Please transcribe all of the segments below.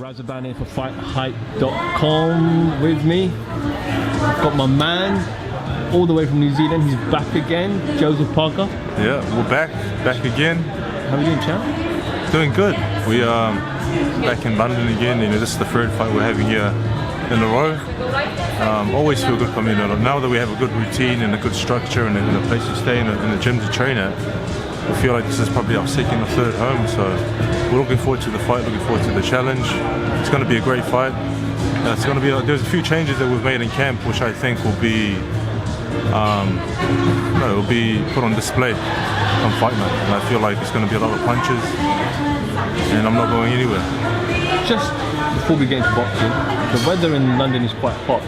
Razaban here for FightHype.com with me. I've got my man all the way from New Zealand. He's back again, Joseph Parker. Yeah, we're back again. How are you doing, champ? Doing good. We are back in London again. You know, this is the third fight we're having here in a row. Always feel good coming in. Now that we have a good routine and a good structure and a place to stay and a gym to train at, I feel like this is probably our second or third home. So we're looking forward to the fight, looking forward to the challenge. It's going to be a great fight. It's going to be. There's a few changes that we've made in camp, which I think will be put on display on Fight Night. And I feel like it's going to be a lot of punches, and I'm not going anywhere. Just before we get into boxing, the weather in London is quite hot.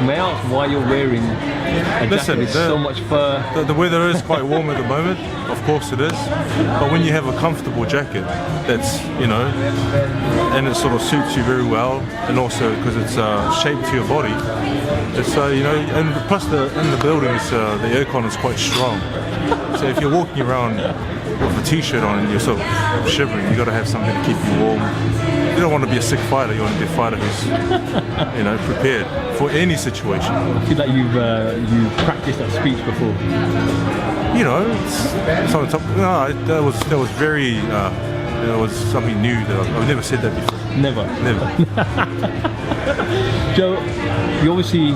May I ask why you're wearing a jacket with so much fur? The weather is quite warm at the moment, of course it is. But when you have a comfortable jacket that's, you know, and it sort of suits you very well, and also because it's shaped to your body, it's, you know, and plus in the buildings, the aircon is quite strong. So if you're walking around with a t-shirt on and you're sort of shivering, you've got to have something to keep you warm. You don't want to be a sick fighter, you want to be a fighter who's, you know, prepared for any situation. I feel like you've practiced that speech before. You know, it's on the top. No, that was very, it was something new that I've never said that before. Never? Never. Joe, you obviously,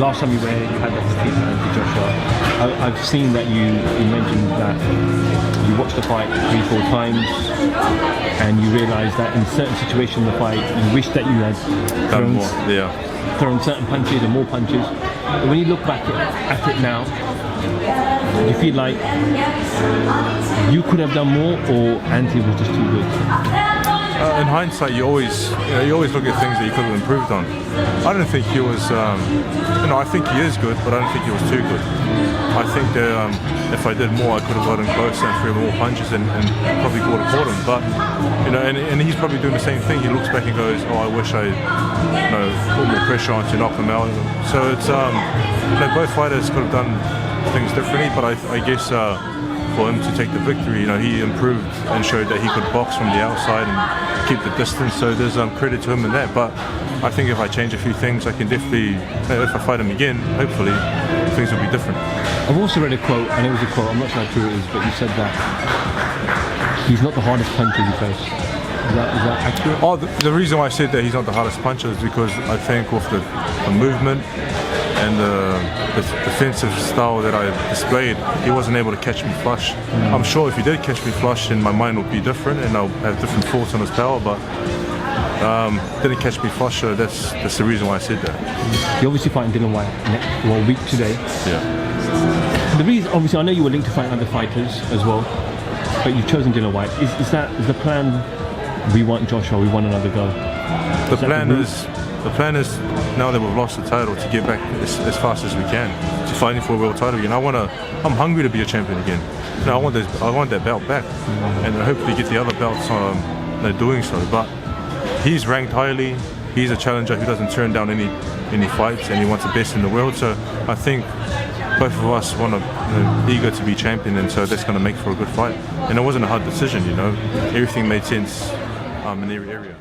last time you were here, you had that defeat to Joshua. I've seen that you mentioned that you watched the fight 3-4 times and you realised that in certain situations in the fight you wish that you had thrown certain punches and more punches. But when you look back at it now, do you feel like you could have done more, or Anthony was just too good? In hindsight, you always look at things that you could have improved on. I don't think he was, you know, I think he is good, but I don't think he was too good. I think that if I did more, I could have gotten closer and threw more punches and probably caught him. But, you know, and he's probably doing the same thing. He looks back and goes, oh, I wish I, you know, put more pressure on to knock him out. So it's, you know, both fighters could have done things differently, but I guess for him to take the victory, you know, he improved and showed that he could box from the outside and keep the distance, so there's credit to him in that. But I think if I change a few things, I can definitely, if I fight him again, hopefully things will be different. I've also read a quote, and it was a quote, I'm not sure how true it is, but you said that he's not the hardest puncher you face. Is that accurate? Oh, the reason why I said that he's not the hardest puncher is because I think with the movement and the defensive style that I displayed, he wasn't able to catch me flush. I'm sure if he did catch me flush, then my mind would be different and I'll have different thoughts on his power, but didn't catch me flush, so that's the reason why I said that. You're obviously fighting Dillian Whyte a week today. Yeah. The reason, obviously, I know you were linked to fighting other fighters as well, but you've chosen Dillian Whyte. Is the plan, we want Joshua, we want another go? The plan is, now that we've lost the title, to get back as fast as we can to fighting for a world title again. I'm hungry to be a champion again. No, I want that belt back, and hopefully get the other belts doing so. But he's ranked highly. He's a challenger who doesn't turn down any fights, and he wants the best in the world. So I think both of us eager to be champion, and so that's going to make for a good fight. And it wasn't a hard decision, you know. Everything made sense in every area.